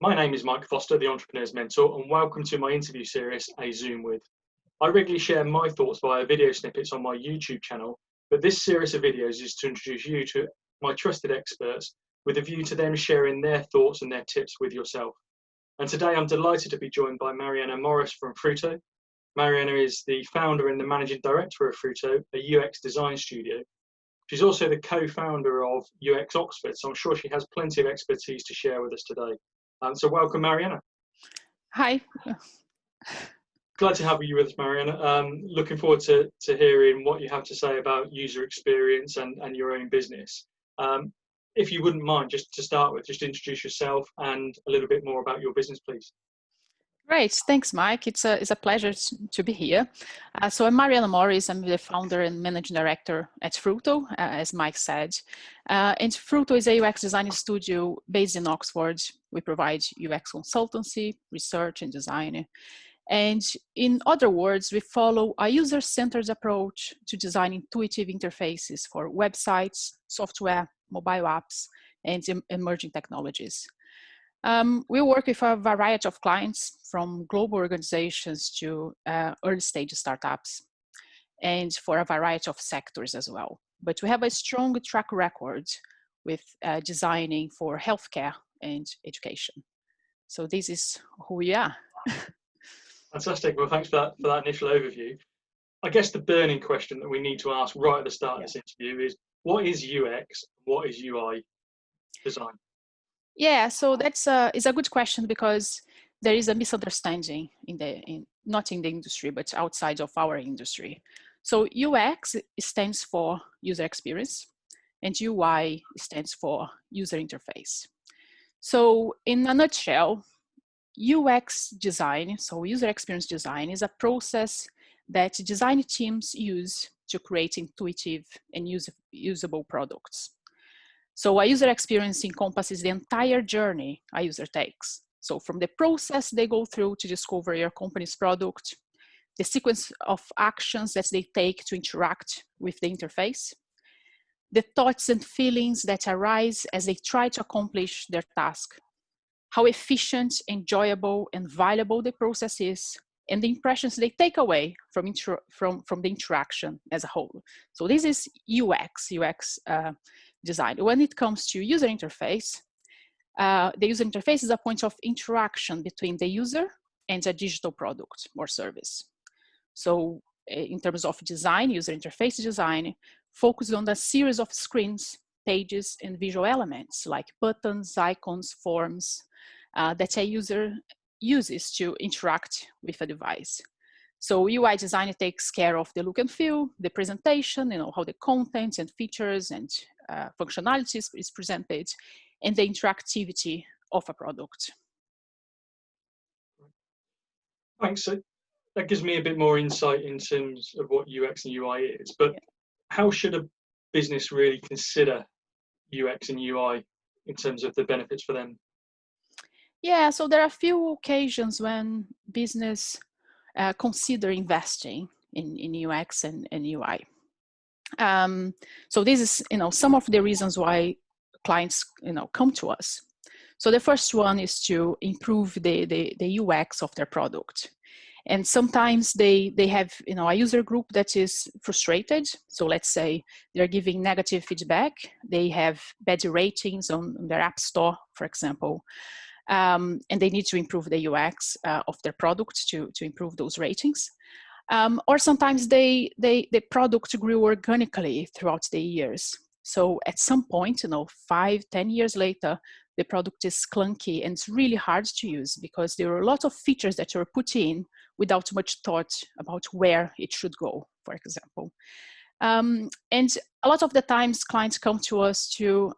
My name is Mike Foster, the Entrepreneur's Mentor, and welcome to my interview series, A Zoom With. I regularly share my thoughts via video snippets on my YouTube channel, but this series of videos is to introduce you to my trusted experts with a view to them sharing their thoughts and their tips with yourself. And today I'm delighted to be joined by Mariana Morris from Fruto. Mariana is the founder and the managing director of Fruto, a UX design studio. She's also the co-founder of UX Oxford, so I'm sure she has plenty of expertise to share with us today. So welcome, Mariana. Hi. Glad to have you with us, Mariana. Looking forward to hearing what you have to say about user experience and your own business. If you wouldn't mind, just to start with, just introduce yourself and a little bit more about your business, please. Great, thanks, Mike. It's a pleasure to be here. So I'm Mariana Morris. I'm the founder and managing director at Fruto, as Mike said. And Fruto is a UX design studio based in Oxford. We provide UX consultancy, research, and design. And in other words, we follow a user-centered approach to design intuitive interfaces for websites, software, mobile apps, and emerging technologies. We work with a variety of clients, from global organizations to early stage startups, and for a variety of sectors as well. But we have a strong track record with designing for healthcare and education. So this is who we are. Fantastic. Well, thanks for that initial overview. I guess the burning question that we need to ask right at the start of this interview is, what is UX? What is UI design? Yeah, so that's is a good question, because there is a misunderstanding not in the industry, but outside of our industry. So UX stands for user experience, and UI stands for user interface. So in a nutshell, UX design, so user experience design, is a process that design teams use to create intuitive and usable products. So a user experience encompasses the entire journey a user takes. So from the process they go through to discover your company's product, the sequence of actions that they take to interact with the interface, the thoughts and feelings that arise as they try to accomplish their task, how efficient, enjoyable, and valuable the process is, and the impressions they take away from the interaction as a whole. So this is UX design. When it comes to user interface, the user interface is a point of interaction between the user and a digital product or service. So in terms of design, user interface design focuses on a series of screens, pages, and visual elements like buttons, icons, forms that a user uses to interact with a device. So UI design takes care of the look and feel, the presentation, how the content and features and functionalities is presented, and the interactivity of a product. Thanks. So that gives me a bit more insight in terms of what UX and UI is, but how should a business really consider UX and UI in terms of the benefits for them? Yeah, so there are a few occasions when business consider investing in UX and UI. So this is, some of the reasons why clients, come to us. So the first one is to improve the UX of their product. And sometimes they have, a user group that is frustrated. So let's say they're giving negative feedback. They have bad ratings on their app store, for example. And they need to improve the UX of their product to improve those ratings. Or sometimes the product grew organically throughout the years. So at some point, 5-10 years later, the product is clunky and it's really hard to use because there are a lot of features that were put in without much thought about where it should go, for example. And a lot of the times clients come to us to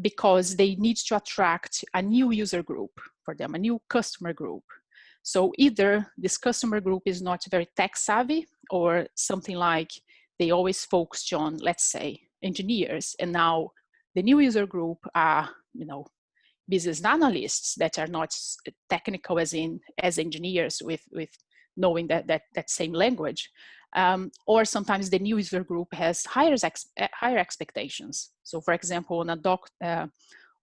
because they need to attract a new user group for them, a new customer group. So either this customer group is not very tech savvy, or something like they always focused on, let's say, engineers, and now the new user group are, business analysts that are not technical as engineers with knowing that same language. Or sometimes the new user group has higher expectations. So for example,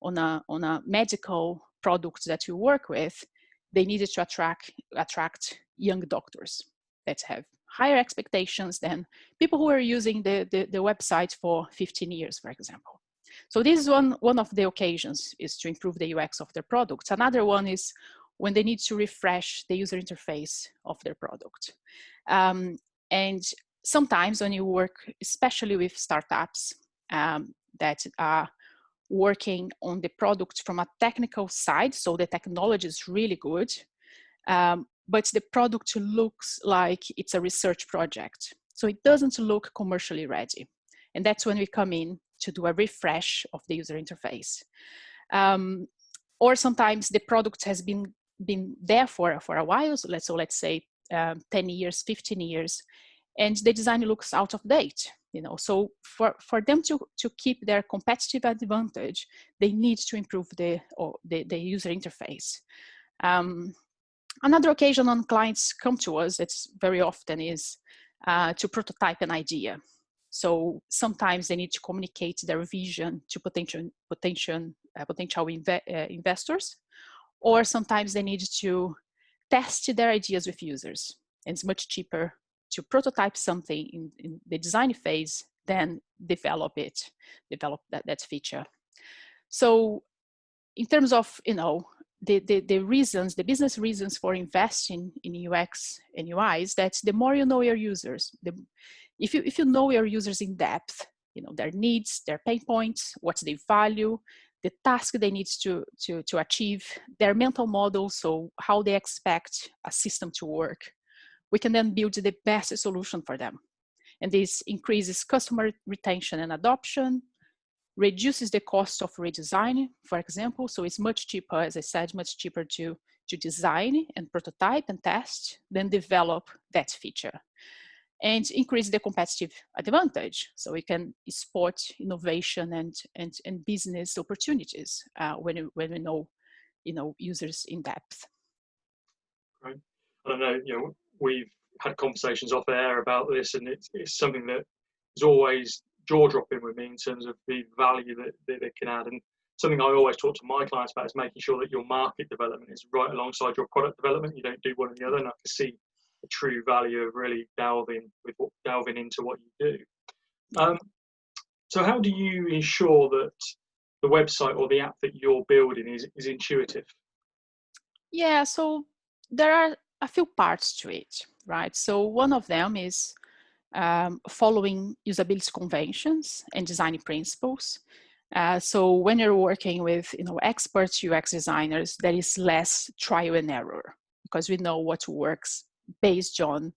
on a medical product that we work with, they needed to attract young doctors that have higher expectations than people who are using the website for 15 years, for example. So this is one of the occasions, is to improve the UX of their products. Another one is when they need to refresh the user interface of their product. And sometimes when you work, especially with startups that are working on the product from a technical side, so the technology is really good, but the product looks like it's a research project. So it doesn't look commercially ready. And that's when we come in to do a refresh of the user interface. Or sometimes the product has been there for a while, so let's say 10 years, 15 years, and the design looks out of date. So for them to keep their competitive advantage, they need to improve the user interface. Another occasion on clients come to us, that's very often, is to prototype an idea. So sometimes they need to communicate their vision to potential investors, or sometimes they need to test their ideas with users. And it's much cheaper to prototype something in the design phase than develop that feature. So in terms of, the reasons, the business reasons for investing in UX and UI is that the more you know your users, if you know your users in depth, their needs, their pain points, what they value, the task they need to achieve, their mental model, so how they expect a system to work, we can then build the best solution for them. And this increases customer retention and adoption, reduces the cost of redesign, for example. So it's much cheaper, as I said, much cheaper to design and prototype and test than develop that feature. And increase the competitive advantage. So we can spot innovation and business opportunities when we know, users in depth. Right. I don't know, we've had conversations off air about this, and it's something that is always jaw-dropping with me in terms of the value that it can add. And something I always talk to my clients about is making sure that your market development is right alongside your product development. You don't do one or the other, and I can see the true value of really delving into what you do. So how do you ensure that the website or the app that you're building is intuitive? Yeah, so there are a few parts to it, right? So one of them is following usability conventions and design principles. So when you're working with expert UX designers, there is less trial and error because we know what works based on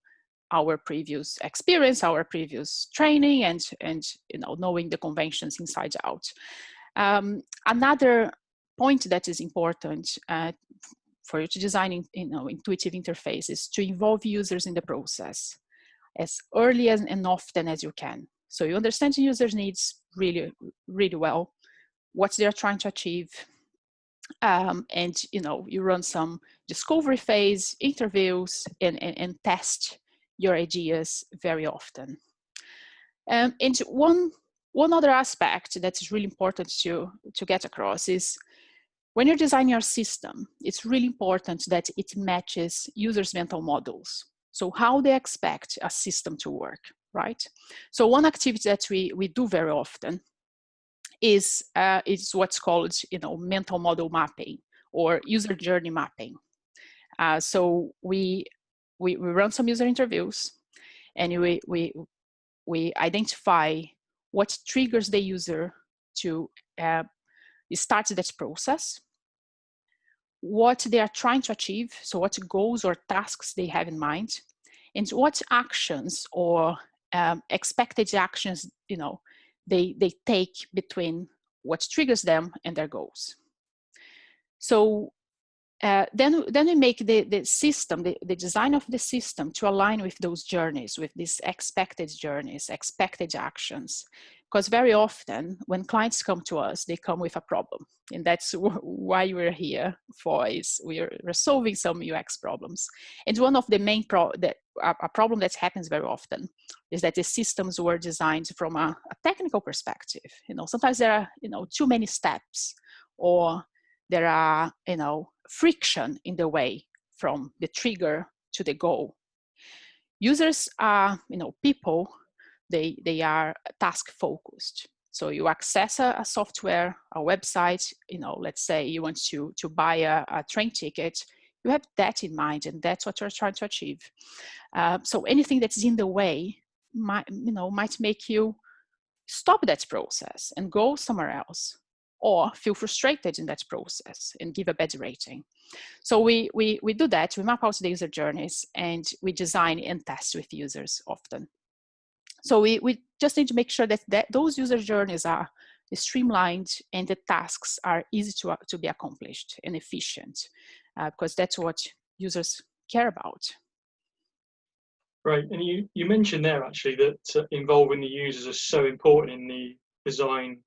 our previous experience, our previous training, and knowing the conventions inside out. Another point that is important for you to design intuitive interfaces to involve users in the process as early and often as you can. So you understand the user's needs really, really well, what they're trying to achieve, and you run some discovery phase, interviews, and test your ideas very often. And one other aspect that's really important to get across is when you're designing your system, it's really important that it matches users' mental models. So how they expect a system to work, right? So one activity that we do very often is what's called mental model mapping or user journey mapping. So we run some user interviews, and we identify what triggers the user to start that process, what they are trying to achieve, so what goals or tasks they have in mind, and what actions or expected actions they take between what triggers them and their goals. So then we make the system, the design of the system to align with those journeys, with these expected journeys, expected actions. Because very often when clients come to us, they come with a problem. And that's why we're here for, is we're solving some UX problems. And one of the main a problem that happens very often is that the systems were designed from a technical perspective. Sometimes there are too many steps, or there are, friction in the way from the trigger to the goal. Users are, people, they are task focused. So you access a software, a website, let's say you want to buy a train ticket, you have that in mind, and that's what you're trying to achieve. So anything that's in the way might make you stop that process and go somewhere else, or feel frustrated in that process and give a bad rating. So we do that. We map out the user journeys, and we design and test with users often. So we just need to make sure that those user journeys are streamlined and the tasks are easy to be accomplished and efficient, because that's what users care about. Right, and you mentioned there actually that involving the users is so important in the design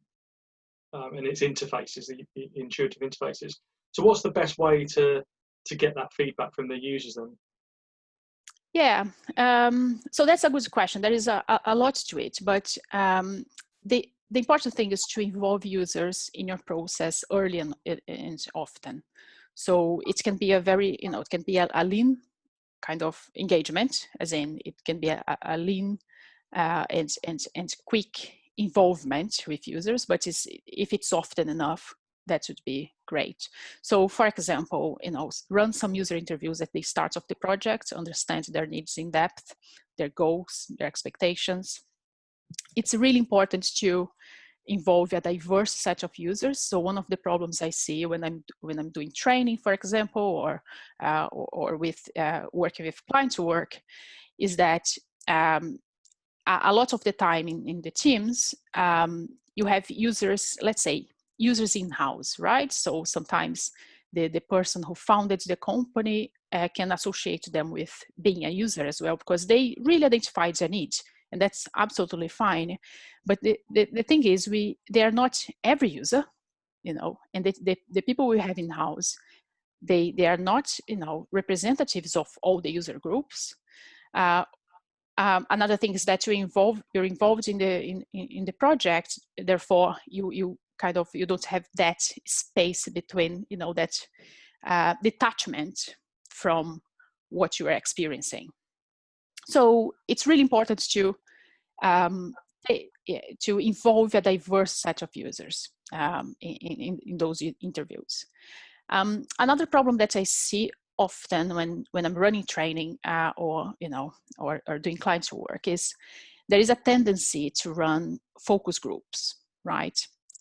and its interfaces, the intuitive interfaces. So what's the best way to get that feedback from the users then? Yeah, so that's a good question. There is a lot to it, but the important thing is to involve users in your process early and often. So it can be a very, it can be a lean kind of engagement, as in it can be a lean and quick involvement with users, but if it's often enough, that would be great. So for example, run some user interviews at the start of the project, understand their needs in depth, their goals, their expectations. It's really important to involve a diverse set of users. So one of the problems I see when I'm doing training, for example, or with working with client work, is that a lot of the time in the teams, you have users, let's say, users in-house, right? So sometimes the person who founded the company can associate them with being a user as well, because they really identified their needs, and that's absolutely fine. But the thing is, they are not every user, and the people we have in-house, they are not, representatives of all the user groups. Another thing is that you're involved in the project, therefore you don't have that space between, that detachment from what you are experiencing. So it's really important to involve a diverse set of users in those interviews. Another problem that I see often when I'm running training or doing client work is there is a tendency to run focus groups, right?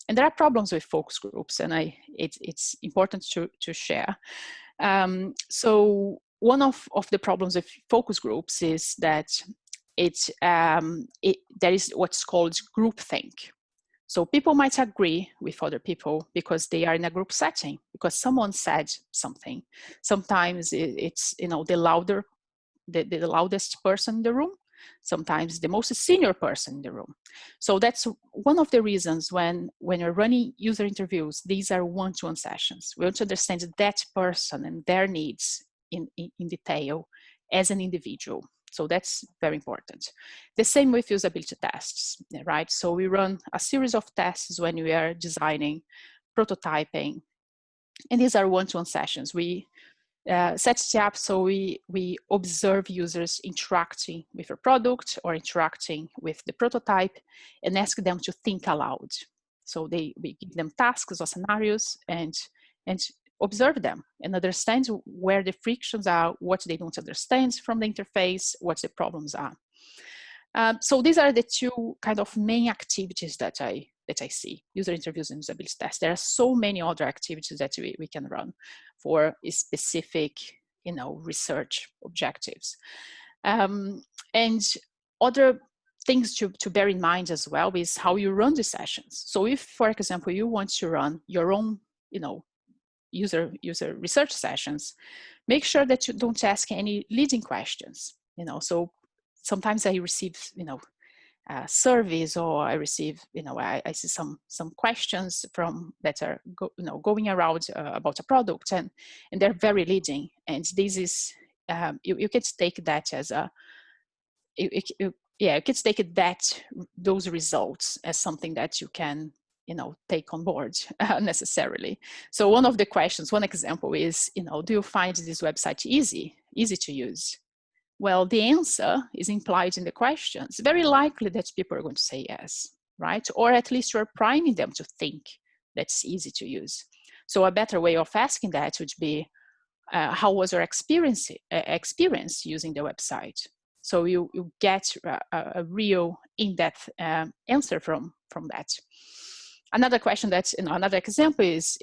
And there are problems with focus groups, and it's important to share. So one of the problems with focus groups is that there is what's called groupthink. So people might agree with other people because they are in a group setting, because someone said something. Sometimes it's the loudest person in the room, sometimes the most senior person in the room. So that's one of the reasons when you're running user interviews, these are one-to-one sessions. We want to understand that person and their needs in detail as an individual. So that's very important. The same with usability tests, right? So we run a series of tests when we are designing, prototyping, and these are one-to-one sessions. We set it up so we observe users interacting with a product or interacting with the prototype and ask them to think aloud. So we give them tasks or scenarios and observe them and understand where the frictions are, what they don't understand from the interface, what the problems are. So these are the two kind of main activities that I see: user interviews and usability tests. There are so many other activities that we can run for specific, research objectives. And other things to bear in mind as well is how you run the sessions. So if, for example, you want to run your own, user research sessions, make sure that you don't ask any leading questions. So sometimes I receive, surveys, or I receive, I see some questions from that are going around about a product, and they're very leading. And this is you can take that as a you can take those results as something that you can take on board necessarily. So one of the questions, one example is, do you find this website easy to use? Well, the answer is implied in the question. It's very likely that people are going to say yes, right? Or at least you're priming them to think that's easy to use. So a better way of asking that would be, how was your experience using the website? So you get a real in-depth answer from that. Another question that's, another example is,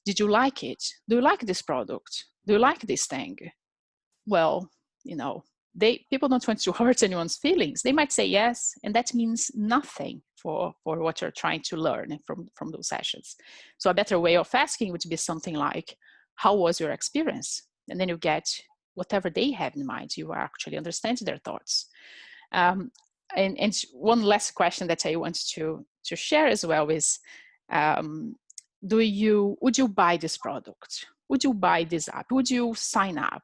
did you like it? Do you like this product? Do you like this thing? Well, people don't want to hurt anyone's feelings. They might say yes, and that means nothing for what you're trying to learn from those sessions. So a better way of asking would be something like, how was your experience? And then you get whatever they have in mind. You actually understand their thoughts. And one last question that I want to share as well is, would you buy this product? Would you buy this app? Would you sign up?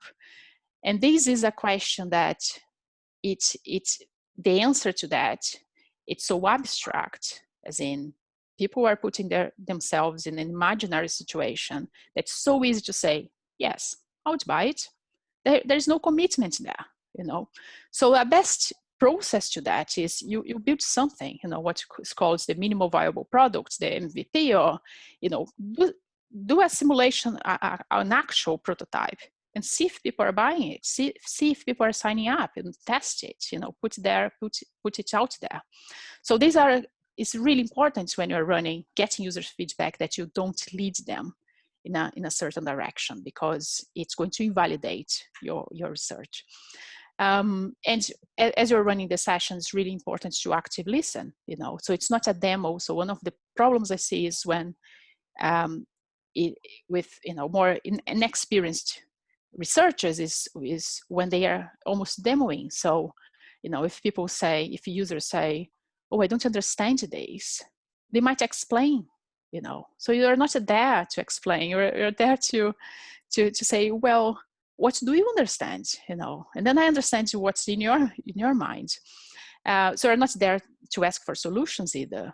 And this is a question that the answer to that, it's so abstract, as in people are putting themselves in an imaginary situation that's so easy to say, yes, I would buy it. There's no commitment there, So the best process to that is you build something, what is called the minimal viable product, the MVP, or, do a simulation, an actual prototype, and see if people are buying it, see if people are signing up, and test it, put it out there. So it's really important when you're getting user feedback, that you don't lead them in a certain direction, because it's going to invalidate your research. And as you're running the session, it's really important to actively listen, so it's not a demo. So one of the problems I see is when with more inexperienced researchers is when they are almost demoing. So if users say, oh, I don't understand this, they might explain, so you're not there to explain, you're there to say, well, what do you understand, and then I understand what's in your mind. So you're not there to ask for solutions either.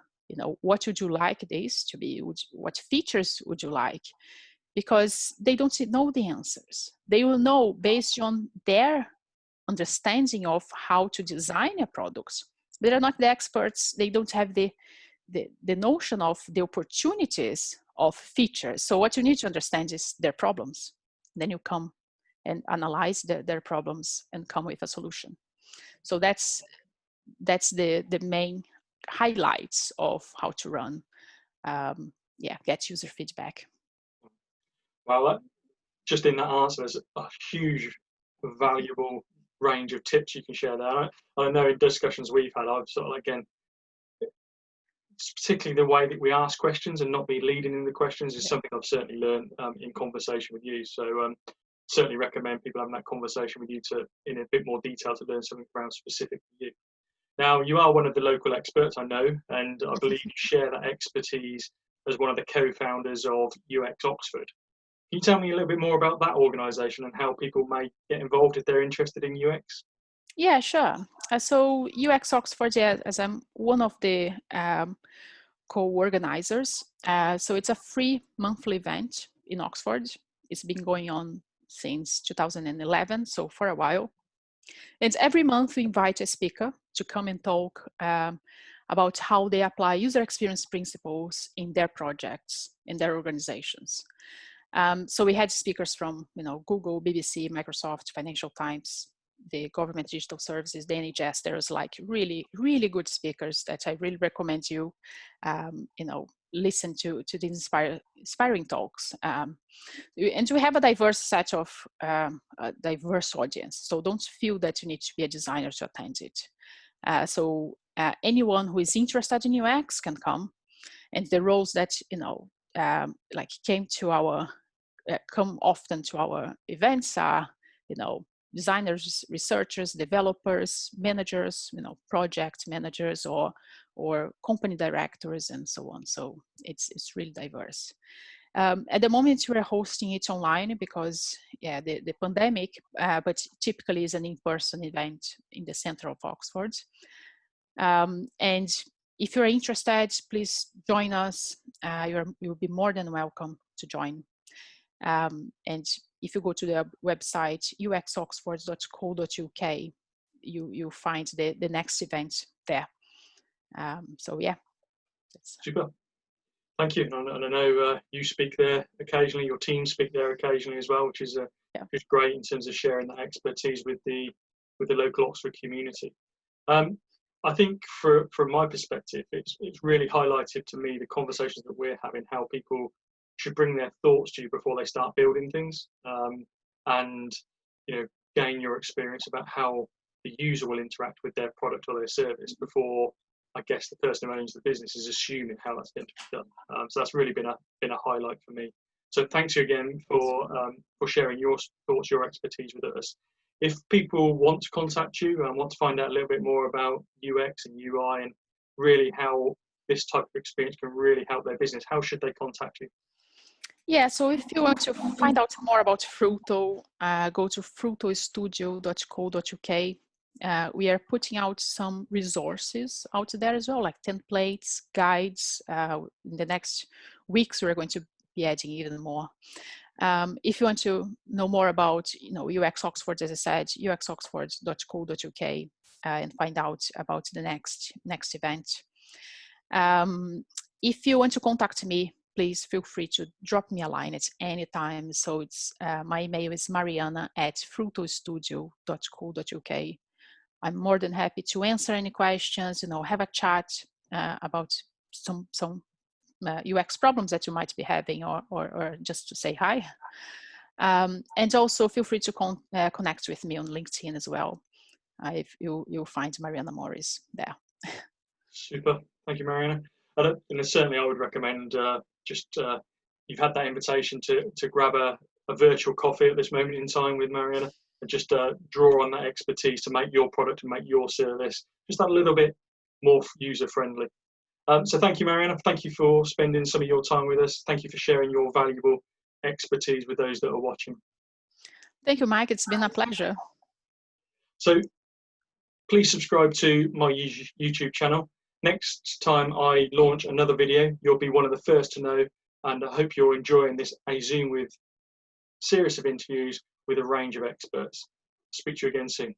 What would you like this to be? What features would you like? Because they don't know the answers. They will know based on their understanding of how to design a product. They're not the experts. They don't have the notion of the opportunities of features. So what you need to understand is their problems. Then you come and analyze their problems and come with a solution. So that's the main highlights of how to run, get user feedback. Well, just in that answer, there's a huge, valuable range of tips you can share there. I know in discussions we've had, I've sort of, again, particularly the way that we ask questions and not be leading in the questions is something I've certainly learned in conversation with you. So certainly recommend people having that conversation with you in a bit more detail to learn something around specific to you. Now, you are one of the local experts, I know, and I believe you share that expertise as one of the co-founders of UX Oxford. Can you tell me a little bit more about that organisation and how people may get involved if they're interested in UX? Yeah, sure. So UX Oxford, as I'm one of the co-organizers. So it's a free monthly event in Oxford. It's been going on since 2011, so for a while. And every month we invite a speaker to come and talk about how they apply user experience principles in their projects, in their organizations. So we had speakers from Google, BBC, Microsoft, Financial Times, the government digital services, the NHS. There's like really, really good speakers that I really recommend you, listen to these inspiring talks. And we have a diverse set of a diverse audience. So don't feel that you need to be a designer to attend it. So anyone who is interested in UX can come. And the roles that, come often to our events are, designers, researchers, developers, managers, project managers, or company directors, and so on. So it's really diverse. At the moment, we're hosting it online because, the pandemic, but typically is an in-person event in the center of Oxford. And if you're interested, please join us. You'll be more than welcome to join. And if you go to the website uxoxford.co.uk, you'll find the next event there. So yeah. Super. Thank you. And I know you speak there occasionally, your team speak there occasionally as well, which is great in terms of sharing that expertise with the local Oxford community. I think from my perspective, it's really highlighted to me the conversations that we're having, how people should bring their thoughts to you before they start building things, and gain your experience about how the user will interact with their product or their service before, I guess, the person who owns the business is assuming how that's going to be done. So that's really been a highlight for me. So thanks you again for sharing your thoughts, your expertise with us. If people want to contact you and want to find out a little bit more about UX and UI and really how this type of experience can really help their business, how should they contact you? Yeah, so if you want to find out more about Fruto, go to frutostudio.co.uk. We are putting out some resources out there as well, like templates, guides. In the next weeks, we're going to be adding even more. If you want to know more about UX Oxford, as I said, uxoxford.co.uk, and find out about the next event. If you want to contact me, please feel free to drop me a line at any time. So it's my email is mariana@frutostudio.co.uk. I'm more than happy to answer any questions, have a chat about some UX problems that you might be having, or just to say hi. And also feel free to connect with me on LinkedIn as well. You'll find Mariana Morris there. Super, thank you, Mariana. And certainly I would recommend you've had that invitation to grab a virtual coffee at this moment in time with Mariana and just draw on that expertise to make your product and make your service just that little bit more user-friendly. So thank you, Mariana. Thank you for spending some of your time with us. Thank you for sharing your valuable expertise with those that are watching. Thank you, Mike. It's been a pleasure. So please subscribe to my YouTube channel. Next time I launch another video, you'll be one of the first to know, and I hope you're enjoying this A Zoom with series of interviews with a range of experts. Speak to you again soon.